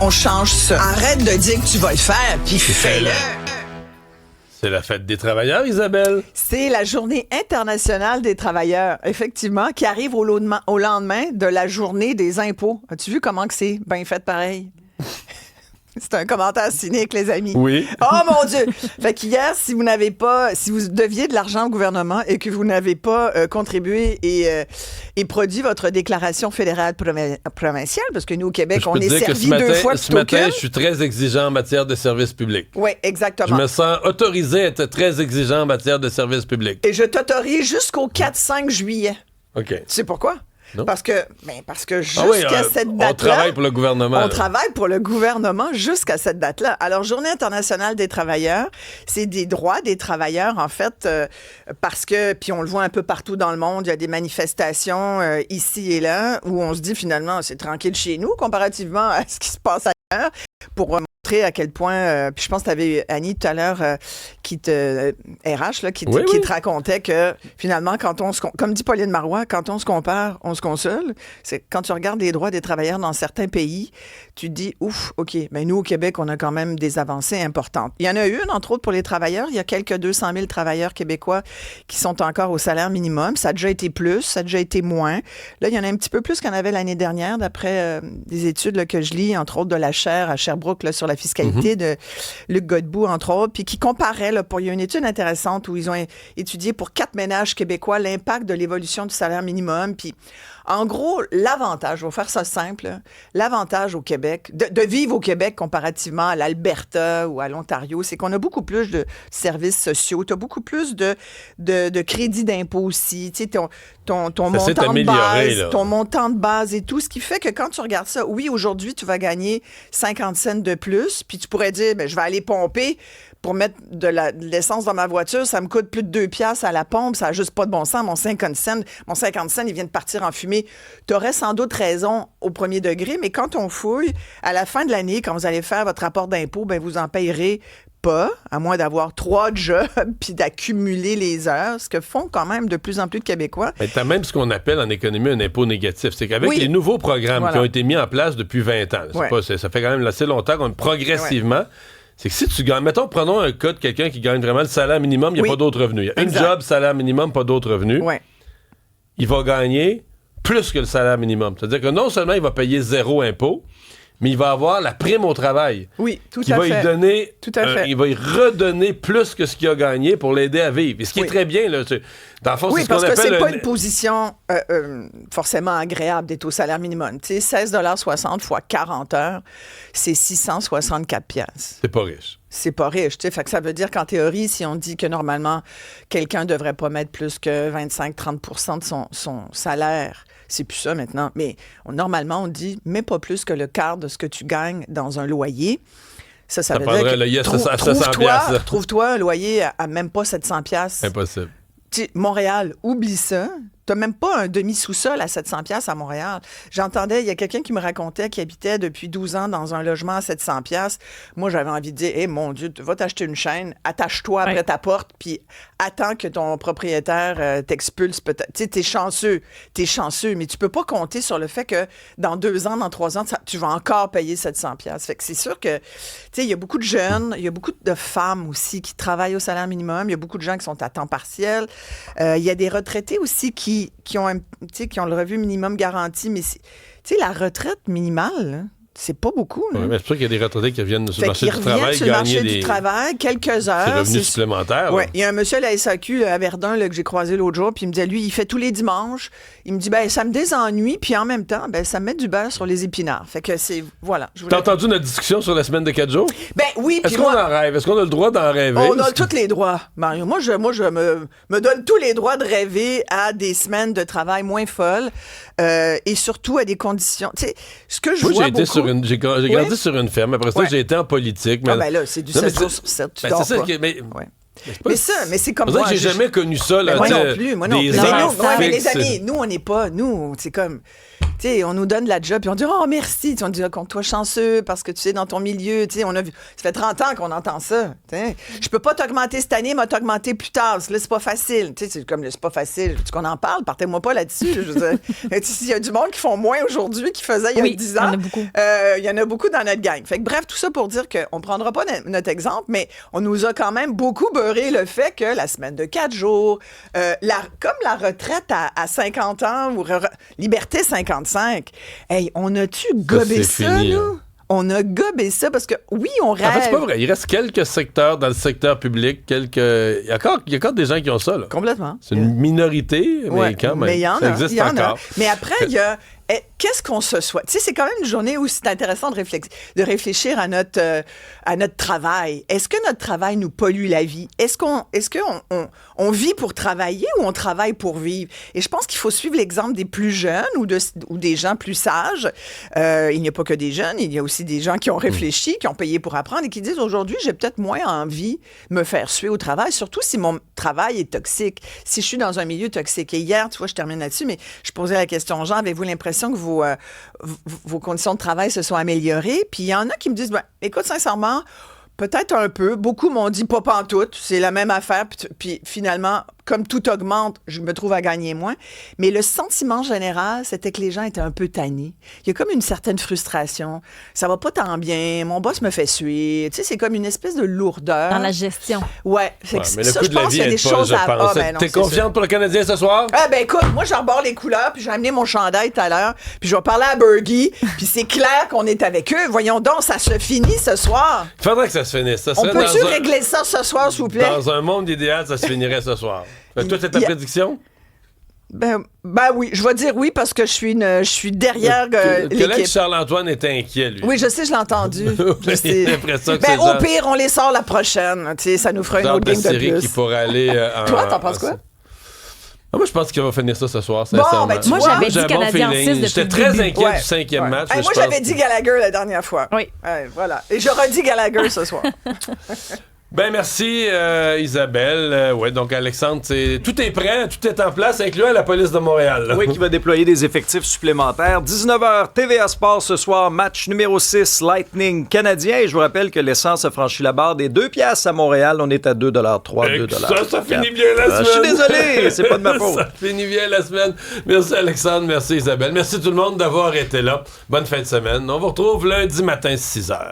on change ça. Arrête de dire que tu vas le faire, puis fais-le. C'est la fête des travailleurs, Isabelle. C'est la journée internationale des travailleurs, effectivement, qui arrive au lendemain de la journée des impôts. As-tu vu comment que c'est bien fait pareil? C'est un commentaire cynique, les amis. Oui. Oh mon Dieu! Fait qu'hier, si vous deviez de l'argent au gouvernement et que vous n'avez pas contribué et produit votre déclaration fédérale provinciale, parce que nous, au Québec, on est servi 2 fois ce matin, je suis très exigeant en matière de services publics. Oui, exactement. Je me sens autorisé à être très exigeant en matière de services publics. Et je t'autorise jusqu'au 4-5 juillet. OK. Tu sais pourquoi? Non. Parce que jusqu'à cette date-là... On travaille pour le gouvernement. On travaille pour le gouvernement jusqu'à cette date-là. Alors, Journée internationale des travailleurs, c'est des droits des travailleurs, en fait, parce que, puis on le voit un peu partout dans le monde, il y a des manifestations ici et là où on se dit finalement, c'est tranquille chez nous comparativement à ce qui se passe ailleurs, pour montrer à quel point, puis je pense que tu avais Annie tout à l'heure RH là, qui te racontait que finalement comme dit Pauline Marois, quand on se compare, on se console. C'est quand tu regardes les droits des travailleurs dans certains pays, tu te dis ouf, OK, mais nous au Québec, on a quand même des avancées importantes. Il y en a une entre autres pour les travailleurs, il y a quelques 200 000 travailleurs québécois qui sont encore au salaire minimum, ça a déjà été plus, ça a déjà été moins. Là, il y en a un petit peu plus qu'il y en avait l'année dernière d'après des études là, que je lis, entre autres de la chaire à Sherbrooke là, sur la fiscalité de Luc Godbout, entre autres, puis qui comparait, il y a une étude intéressante où ils ont étudié pour 4 ménages québécois l'impact de l'évolution du salaire minimum. Puis, en gros, l'avantage, je vais faire ça simple, l'avantage au Québec, de vivre au Québec comparativement à l'Alberta ou à l'Ontario, c'est qu'on a beaucoup plus de services sociaux, tu as beaucoup plus de crédits d'impôt aussi, tu sais, ton montant de base, ton montant de base et tout, ce qui fait que quand tu regardes ça, oui, aujourd'hui, tu vas gagner 50 cents de plus, puis tu pourrais dire, je vais aller pomper pour mettre de l'essence dans ma voiture, ça me coûte plus de 2 piastres à la pompe, ça n'a juste pas de bon sens. Mon 50 cents, il vient de partir en fumée. Tu aurais sans doute raison au premier degré, mais quand on fouille, à la fin de l'année, quand vous allez faire votre rapport d'impôt, vous en payerez pas, à moins d'avoir 3 jobs puis d'accumuler les heures, ce que font quand même de plus en plus de Québécois. Tu as même ce qu'on appelle en économie un impôt négatif. C'est qu'avec les nouveaux programmes qui ont été mis en place depuis 20 ans, ça fait quand même assez longtemps qu'on progressivement... C'est que si tu gagnes, prenons un cas de quelqu'un qui gagne vraiment le salaire minimum, il n'y a pas d'autres revenus. Il y a une job, salaire minimum, pas d'autres revenus. Ouais. Il va gagner plus que le salaire minimum. C'est-à-dire que non seulement il va payer 0 impôt, mais il va avoir la prime au travail. Oui, tout qui à va fait. Lui donner, tout à fait. Il va lui redonner plus que ce qu'il a gagné pour l'aider à vivre. Et ce qui est très bien, là, dans le fond, c'est ce qu'on appelle... Oui, parce que c'est pas une position forcément agréable d'être au salaire minimum. Tu sais, 16,60 fois 40 heures, c'est 664 piastres. C'est pas riche. C'est pas riche, tu sais. Fait que ça veut dire qu'en théorie, si on dit que normalement, quelqu'un devrait pas mettre plus que 25-30% de son salaire, c'est plus ça maintenant. Mais normalement, on dit, mais pas plus que le quart de ce que tu gagnes dans un loyer. Ça veut dire que trouve-toi un loyer à même pas 700 piastres. Impossible. Montréal, oublie ça. T'as même pas un demi-sous-sol à 700 piastres à Montréal. J'entendais, il y a quelqu'un qui me racontait qu'il habitait depuis 12 ans dans un logement à 700 piastres. Moi, j'avais envie de dire, mon Dieu, va t'acheter une chaîne, attache-toi après ta porte, puis attends que ton propriétaire t'expulse peut-être. Tu sais, t'es chanceux, mais tu peux pas compter sur le fait que dans 2 ans, dans 3 ans, tu vas encore payer 700 piastres. Fait que c'est sûr que, tu sais, il y a beaucoup de jeunes, il y a beaucoup de femmes aussi qui travaillent au salaire minimum, il y a beaucoup de gens qui sont à temps partiel. Il y a des retraités aussi qui ont le revenu minimum garanti, mais la retraite minimale, là, c'est pas beaucoup. Oui, mais c'est sûr qu'il y a des retraités qui reviennent sur le marché du travail, sur le marché du travail, quelques heures. C'est revenus supplémentaires. Oui, il y a un monsieur à la SAQ à Verdun là, que j'ai croisé l'autre jour, puis il me disait, lui, il fait tous les dimanches. Il me dit, ça me désennuie, puis en même temps, ça me met du beurre sur les épinards. Fait que c'est, voilà. T'as entendu notre discussion sur la semaine de 4 jours? Oui. Est-ce qu'on en rêve? Est-ce qu'on a le droit d'en rêver? On a tous les droits, Mario. Moi, je me donne tous les droits de rêver à des semaines de travail moins folles et surtout à des conditions. Tu sais, ce que je vois beaucoup... J'ai grandi sur une ferme. Après ça, j'ai été en politique. Mais... là, c'est du 7 jours sur 7. Tu dors pas. Mais c'est comme moi. J'ai jamais connu ça. Là, moi non plus. Mais les amis, nous, on n'est pas... Nous, c'est comme... on nous donne la job, puis on dit « Oh, merci! » On dit « Compte-toi chanceux parce que tu sais, dans ton milieu, on a vu... » Ça fait 30 ans qu'on entend ça. Je peux pas t'augmenter cette année, mais t'augmenter plus tard. Là, c'est pas facile. C'est comme, c'est pas facile. Tu qu'on en parle? Partez-moi pas là-dessus. Il y a du monde qui font moins aujourd'hui qu'ils faisaient il y a 10 ans. Il y en a beaucoup dans notre gang. Fait que, bref, tout ça pour dire qu'on prendra pas notre exemple, mais on nous a quand même beaucoup beurré le fait que la semaine de 4 jours, comme la retraite à 50 ans ou Liberté 55, hey, on a-tu gobé ça, nous? On a gobé ça parce que, oui, on rêve. En fait, c'est pas vrai. Il reste quelques secteurs dans le secteur public. Il y a encore des gens qui ont ça. Là. Complètement. C'est une minorité, mais quand même. Mais ça existe encore. Mais après, il y a... Qu'est-ce qu'on se souhaite? Tu sais, c'est quand même une journée où c'est intéressant de réfléchir à notre travail. Est-ce que notre travail nous pollue la vie? Est-ce qu'on vit pour travailler ou on travaille pour vivre? Et je pense qu'il faut suivre l'exemple des plus jeunes ou des gens plus sages. Il n'y a pas que des jeunes, il y a aussi des gens qui ont réfléchi, qui ont payé pour apprendre et qui disent aujourd'hui, j'ai peut-être moins envie de me faire suer au travail, surtout si mon travail est toxique, si je suis dans un milieu toxique. Et hier, tu vois, je termine là-dessus, mais je posais la question aux gens, avez-vous l'impression que vos conditions de travail se sont améliorées? Puis il y en a qui me disent, écoute, sincèrement, peut-être un peu. Beaucoup m'ont dit pas pantoute, c'est la même affaire. Puis finalement, comme tout augmente, je me trouve à gagner moins. Mais le sentiment général, c'était que les gens étaient un peu tannés. Il y a comme une certaine frustration. Ça va pas tant bien, mon boss me fait suer. Tu sais, c'est comme une espèce de lourdeur. Dans la gestion. Ouais. Mais le coût de la vie aide pas, je pense. T'es confiante pour le Canadien ce soir? Écoute, moi, je rebord les couleurs, puis j'ai amené mon chandail tout à l'heure, puis je vais parler à Bergie, puis c'est clair qu'on est avec eux. Voyons donc, ça se finit ce soir. Il faudrait que ça se finisse. On peut-tu régler ça ce soir, s'il vous plaît? Dans un monde idéal, ça se finirait ce soir. Toi, c'est ta prédiction? Ben oui, je vais dire oui parce que je suis derrière l'équipe. Collègue Charles-Antoine était inquiet, lui. Oui, je sais, je l'ai entendu. Je sais. Au pire, on les sort la prochaine. Tu sais, ça nous fera une autre game de plus. Qui pourrait aller Toi, t'en penses quoi? Moi, je pense qu'il va finir ça ce soir, sincèrement. Moi, j'avais dit Canadien en 6 depuis J'étais très inquiet du 5e match. Moi, j'avais dit Gallagher la dernière fois. Oui. Voilà. Et je redis Gallagher ce soir. Ben merci Isabelle. Donc Alexandre, tout est prêt, tout est en place, incluant la police de Montréal. Là. Oui, qui va déployer des effectifs supplémentaires. 19h, TVA Sport ce soir, match numéro 6, Lightning canadien. Et je vous rappelle que l'essence a franchi la barre des 2 piastres à Montréal. On est à 2,3 $. Ça finit bien la semaine. Je suis désolé, c'est pas de ma faute. Ça finit bien la semaine. Merci Alexandre, merci Isabelle. Merci tout le monde d'avoir été là. Bonne fin de semaine. On vous retrouve lundi matin 6h.